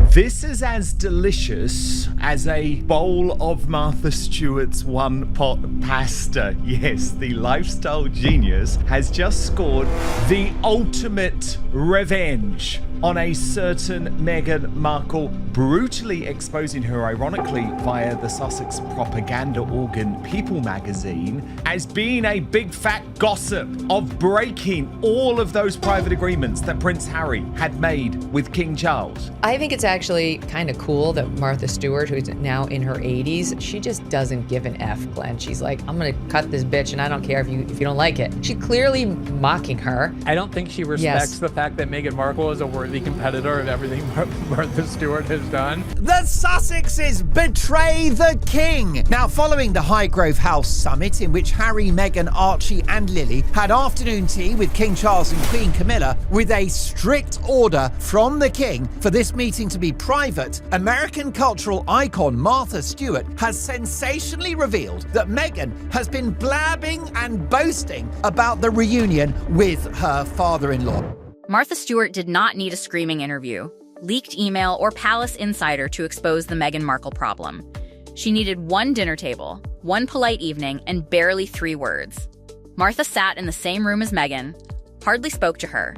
This is as delicious as a bowl of Martha Stewart's one-pot pasta. Yes, the lifestyle genius has just scored the ultimate revenge on a certain Meghan Markle, brutally exposing her, ironically, via the Sussex propaganda organ People magazine, as being a big fat gossip of breaking all of those private agreements that Prince Harry had made with King Charles. I think it's actually kind of cool that Martha Stewart, who's now in her 80s, she just doesn't give an F, Glenn. She's like, I'm gonna cut this bitch and I don't care if you don't like it. She's clearly mocking her. I don't think she respects the fact that Meghan Markle is a worthy competitor of everything Martha Stewart has done. The Sussexes betray the king. Now, following the Highgrove House summit, in which Harry, Meghan, Archie and Lily had afternoon tea with King Charles and Queen Camilla, with a strict order from the king for this meeting to be private, American cultural icon Martha Stewart has sensationally revealed that Meghan has been blabbing and boasting about the reunion with her father-in-law. Martha Stewart did not need a screaming interview, leaked email, or palace insider to expose the Meghan Markle problem. She needed one dinner table, one polite evening, and barely 3 words. Martha sat in the same room as Meghan, hardly spoke to her.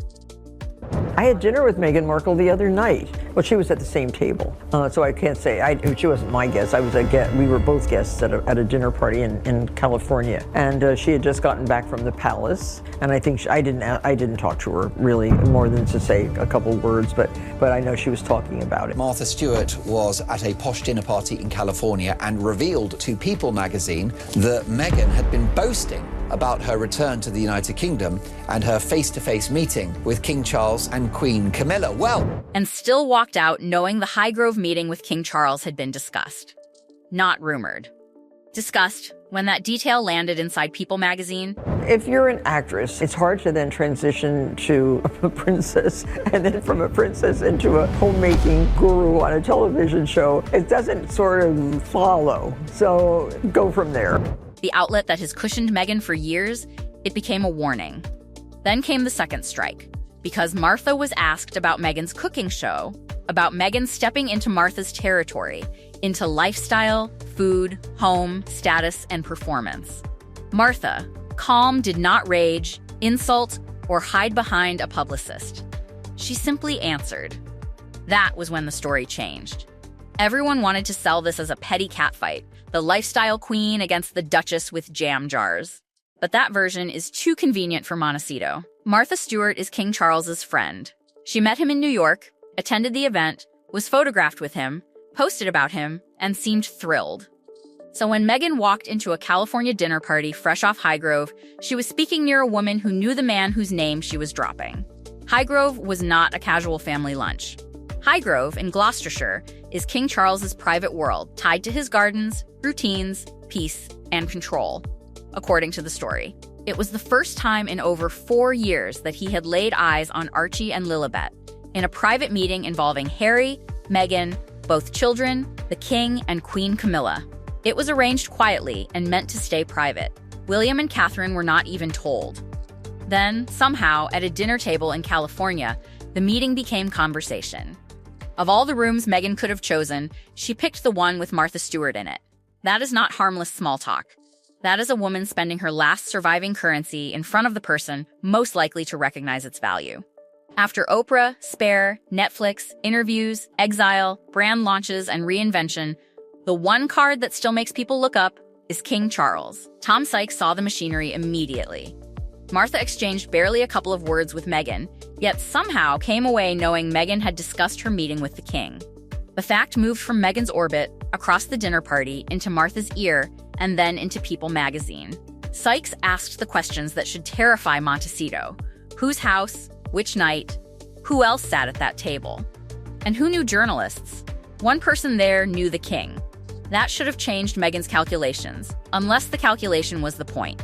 I had dinner with Meghan Markle the other night. Well, she was at the same table, so I can't say. She wasn't my guest. I was a guest. We were both guests at a dinner party in California, and she had just gotten back from the palace. And I think I didn't talk to her really more than to say a couple words, but I know she was talking about it. Martha Stewart was at a posh dinner party in California and revealed to People magazine that Meghan had been boasting about her return to the United Kingdom and her face-to-face meeting with King Charles and Queen Camilla. And still walked out knowing the Highgrove meeting with King Charles had been discussed. Not rumored. Discussed when that detail landed inside People magazine. If you're an actress, it's hard to then transition to a princess, and then from a princess into a homemaking guru on a television show. It doesn't sort of follow. So go from there. The outlet that has cushioned Meghan for years, it became a warning. Then came the second strike, because Martha was asked about Meghan's cooking show, about Meghan stepping into Martha's territory, into lifestyle, food, home, status, and performance. Martha, calm, did not rage, insult, or hide behind a publicist. She simply answered. That was when the story changed. Everyone wanted to sell this as a petty catfight, the lifestyle queen against the duchess with jam jars. But that version is too convenient for Montecito. Martha Stewart is King Charles's friend. She met him in New York, attended the event, was photographed with him, posted about him, and seemed thrilled. So when Meghan walked into a California dinner party fresh off Highgrove, she was speaking near a woman who knew the man whose name she was dropping. Highgrove was not a casual family lunch. Highgrove, in Gloucestershire, is King Charles's private world, tied to his gardens, routines, peace, and control, according to the story. It was the first time in over 4 years that he had laid eyes on Archie and Lilibet, in a private meeting involving Harry, Meghan, both children, the king, and Queen Camilla. It was arranged quietly and meant to stay private. William and Catherine were not even told. Then, somehow, at a dinner table in California, the meeting became conversation. Of all the rooms Meghan could have chosen, she picked the one with Martha Stewart in it. That is not harmless small talk. That is a woman spending her last surviving currency in front of the person most likely to recognize its value. After Oprah, Spare, Netflix, interviews, exile, brand launches, and reinvention, the one card that still makes people look up is King Charles. Tom Sykes saw the machinery immediately. Martha exchanged barely a couple of words with Meghan, yet somehow came away knowing Meghan had discussed her meeting with the king. The fact moved from Meghan's orbit, across the dinner party, into Martha's ear, and then into People magazine. Sykes asked the questions that should terrify Montecito. Whose house? Which night? Who else sat at that table? And who knew journalists? One person there knew the king. That should have changed Meghan's calculations, unless the calculation was the point.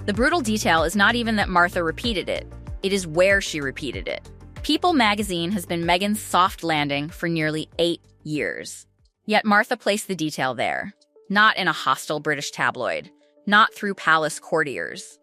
The brutal detail is not even that Martha repeated it, it is where she repeated it. People magazine has been Meghan's soft landing for nearly 8 years. Yet Martha placed the detail there, not in a hostile British tabloid, not through palace courtiers.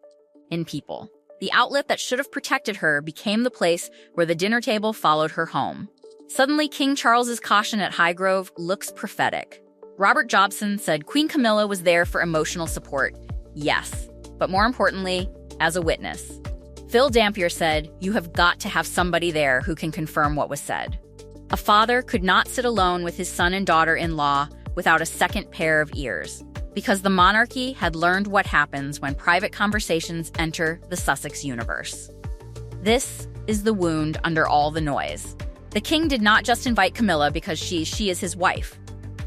In People. The outlet that should have protected her became the place where the dinner table followed her home. Suddenly, King Charles's caution at Highgrove looks prophetic. Robert Jobson said Queen Camilla was there for emotional support, yes, but more importantly, as a witness. Phil Dampier said, "You have got to have somebody there who can confirm what was said." A father could not sit alone with his son and daughter-in-law without a second pair of ears, because the monarchy had learned what happens when private conversations enter the Sussex universe. This is the wound under all the noise. The king did not just invite Camilla because she is his wife.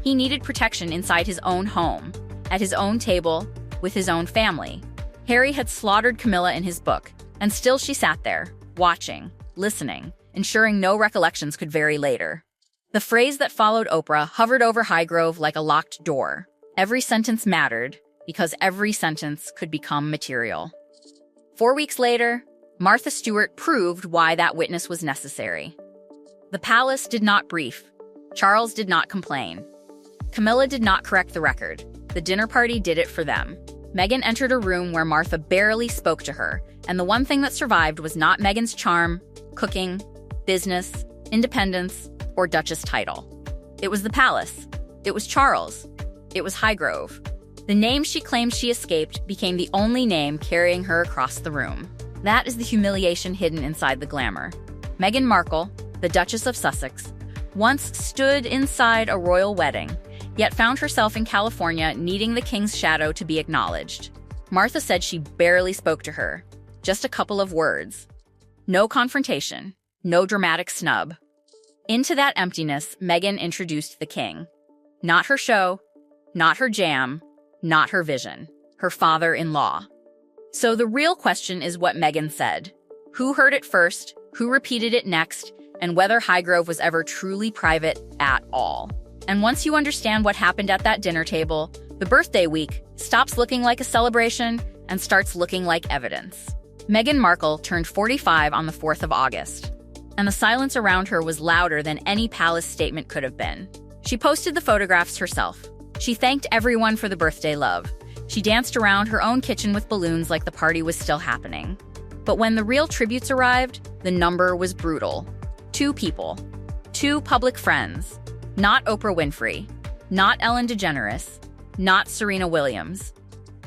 He needed protection inside his own home, at his own table, with his own family. Harry had slaughtered Camilla in his book, and still she sat there, watching, listening, ensuring no recollections could vary later. The phrase that followed Oprah hovered over Highgrove like a locked door. Every sentence mattered, because every sentence could become material. 4 weeks later, Martha Stewart proved why that witness was necessary. The palace did not brief. Charles did not complain. Camilla did not correct the record. The dinner party did it for them. Meghan entered a room where Martha barely spoke to her, and the one thing that survived was not Meghan's charm, cooking, business, independence, or Duchess title. It was the palace. It was Charles. It was Highgrove. The name she claimed she escaped became the only name carrying her across the room. That is the humiliation hidden inside the glamour. Meghan Markle, the Duchess of Sussex, once stood inside a royal wedding, yet found herself in California needing the king's shadow to be acknowledged. Martha said she barely spoke to her, just a couple of words. No confrontation, no dramatic snub. Into that emptiness, Meghan introduced the king. Not her show, not her jam, not her vision, her father-in-law. So the real question is what Meghan said. Who heard it first, who repeated it next, and whether Highgrove was ever truly private at all. And once you understand what happened at that dinner table, the birthday week stops looking like a celebration and starts looking like evidence. Meghan Markle turned 45 on the 4th of August, and the silence around her was louder than any palace statement could have been. She posted the photographs herself. She thanked everyone for the birthday love. She danced around her own kitchen with balloons like the party was still happening. But when the real tributes arrived, the number was brutal. 2 people. 2 public friends. Not Oprah Winfrey. Not Ellen DeGeneres. Not Serena Williams.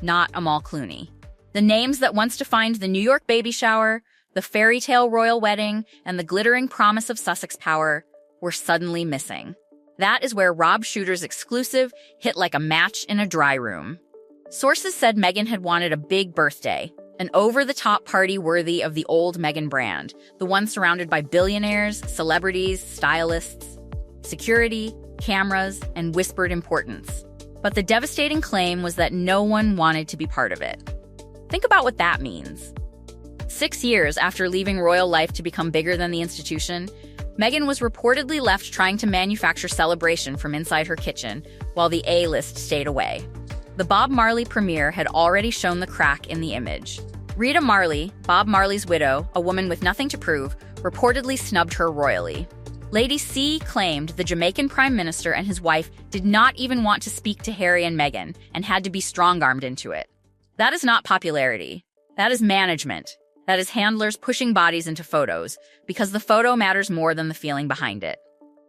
Not Amal Clooney. The names that once defined the New York baby shower, the fairy tale royal wedding, and the glittering promise of Sussex power were suddenly missing. That is where Rob Shooter's exclusive hit like a match in a dry room. Sources said Meghan had wanted a big birthday, an over-the-top party worthy of the old Meghan brand, the one surrounded by billionaires, celebrities, stylists, security, cameras, and whispered importance. But the devastating claim was that no one wanted to be part of it. Think about what that means. 6 years after leaving royal life to become bigger than the institution, Meghan was reportedly left trying to manufacture celebration from inside her kitchen while the A-list stayed away. The Bob Marley premiere had already shown the crack in the image. Rita Marley, Bob Marley's widow, a woman with nothing to prove, reportedly snubbed her royally. Lady C claimed the Jamaican Prime Minister and his wife did not even want to speak to Harry and Meghan and had to be strong-armed into it. That is not popularity. That is management. That is handlers pushing bodies into photos, because the photo matters more than the feeling behind it.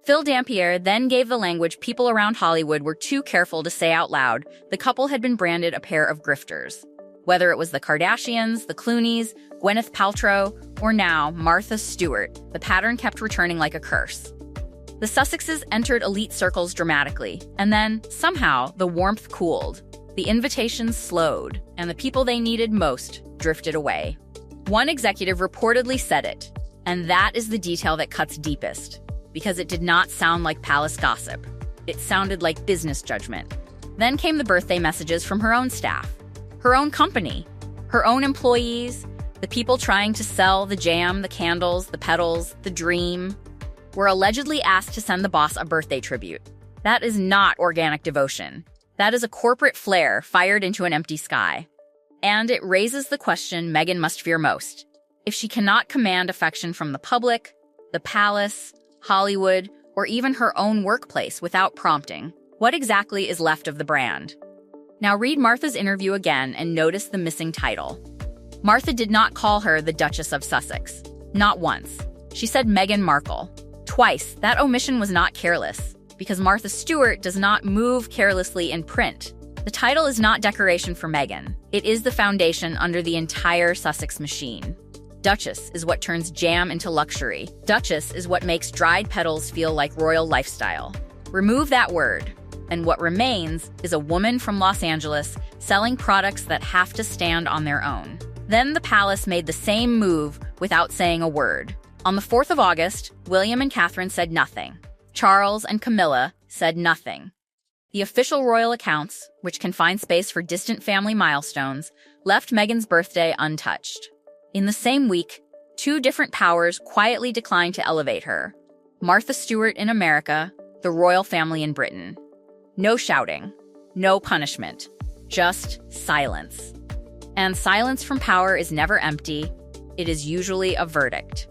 Phil Dampier then gave the language people around Hollywood were too careful to say out loud. The couple had been branded a pair of grifters. Whether it was the Kardashians, the Clooneys, Gwyneth Paltrow, or now Martha Stewart, the pattern kept returning like a curse. The Sussexes entered elite circles dramatically, and then, somehow, the warmth cooled. The invitations slowed, and the people they needed most drifted away. One executive reportedly said it, and that is the detail that cuts deepest, because it did not sound like palace gossip. It sounded like business judgment. Then came the birthday messages from her own staff, her own company, her own employees, the people trying to sell the jam, the candles, the petals, the dream, were allegedly asked to send the boss a birthday tribute. That is not organic devotion. That is a corporate flare fired into an empty sky. And it raises the question Meghan must fear most. If she cannot command affection from the public, the palace, Hollywood, or even her own workplace without prompting, what exactly is left of the brand? Now read Martha's interview again and notice the missing title. Martha did not call her the Duchess of Sussex. Not once. She said Meghan Markle. Twice, that omission was not careless, because Martha Stewart does not move carelessly in print. The title is not decoration for Meghan. It is the foundation under the entire Sussex machine. Duchess is what turns jam into luxury. Duchess is what makes dried petals feel like royal lifestyle. Remove that word, and what remains is a woman from Los Angeles selling products that have to stand on their own. Then the palace made the same move without saying a word. On the 4th of August, William and Catherine said nothing. Charles and Camilla said nothing. The official royal accounts, which can find space for distant family milestones, left Meghan's birthday untouched. In the same week, 2 different powers quietly declined to elevate her. Martha Stewart in America, the royal family in Britain. No shouting, no punishment, just silence. And silence from power is never empty. It is usually a verdict.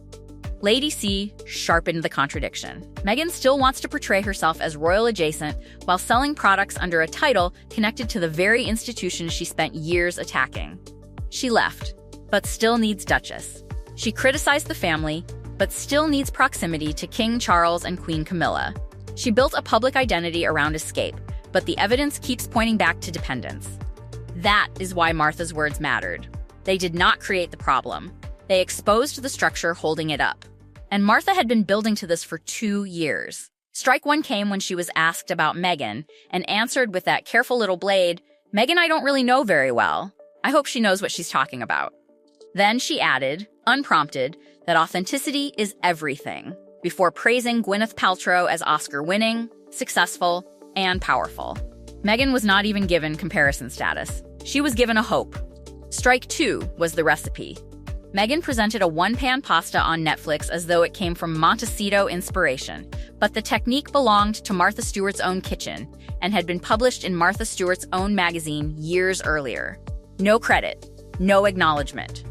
Lady C sharpened the contradiction. Meghan still wants to portray herself as royal adjacent while selling products under a title connected to the very institution she spent years attacking. She left, but still needs Duchess. She criticized the family, but still needs proximity to King Charles and Queen Camilla. She built a public identity around escape, but the evidence keeps pointing back to dependence. That is why Martha's words mattered. They did not create the problem. They exposed the structure holding it up. And Martha had been building to this for 2 years. Strike one came when she was asked about Meghan and answered with that careful little blade, "Meghan I don't really know very well. I hope she knows what she's talking about." Then she added, unprompted, that authenticity is everything, before praising Gwyneth Paltrow as Oscar-winning, successful, and powerful. Meghan was not even given comparison status. She was given a hope. Strike 2 was the recipe. Meghan presented a one-pan pasta on Netflix as though it came from Montecito inspiration, but the technique belonged to Martha Stewart's own kitchen and had been published in Martha Stewart's own magazine years earlier. No credit, no acknowledgement.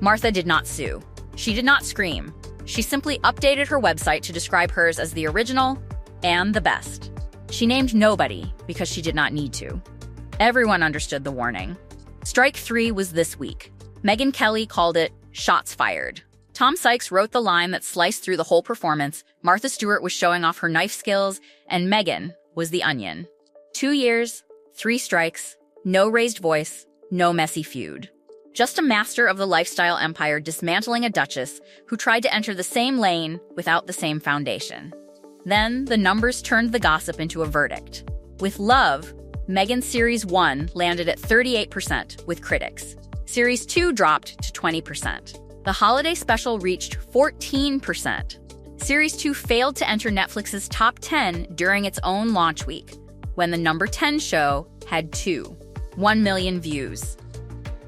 Martha did not sue. She did not scream. She simply updated her website to describe hers as the original and the best. She named nobody because she did not need to. Everyone understood the warning. Strike 3 was this week. Megyn Kelly called it shots fired. Tom Sykes wrote the line that sliced through the whole performance. Martha Stewart was showing off her knife skills, and Meghan was the onion. 2 years, 3 strikes, no raised voice, no messy feud. Just a master of the lifestyle empire dismantling a duchess who tried to enter the same lane without the same foundation. Then the numbers turned the gossip into a verdict. With love, Meghan's Series 1 landed at 38% with critics. Series 2 dropped to 20%. The holiday special reached 14%. Series 2 failed to enter Netflix's top 10 during its own launch week, when the number 10 show had 1 million views.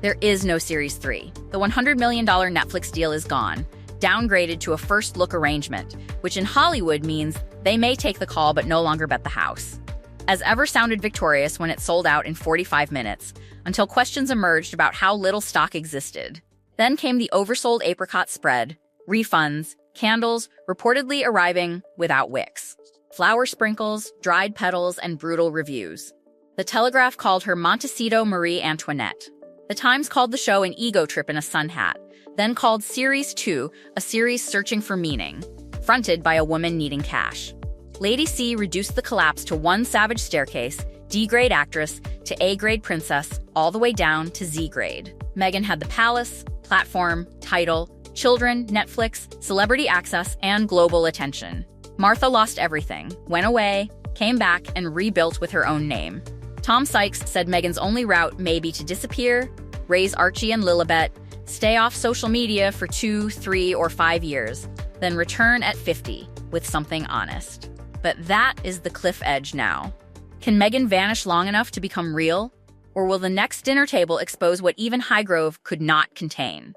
There is no Series 3. The $100 million Netflix deal is gone, downgraded to a first-look arrangement, which in Hollywood means they may take the call but no longer bet the house. As ever sounded victorious when it sold out in 45 minutes, until questions emerged about how little stock existed. Then came the oversold apricot spread, refunds, candles reportedly arriving without wicks, flower sprinkles, dried petals, and brutal reviews. The Telegraph called her Montecito Marie Antoinette. The Times called the show an ego trip in a sun hat, then called Series 2 a series searching for meaning, fronted by a woman needing cash. Lady C reduced the collapse to one savage staircase, D-grade actress to A-grade princess, all the way down to Z-grade. Meghan had the palace, platform, title, children, Netflix, celebrity access, and global attention. Martha lost everything, went away, came back, and rebuilt with her own name. Tom Sykes said Meghan's only route may be to disappear, raise Archie and Lilibet, stay off social media for 2, 3, or 5 years, then return at 50 with something honest. But that is the cliff edge now. Can Meghan vanish long enough to become real? Or will the next dinner table expose what even Highgrove could not contain?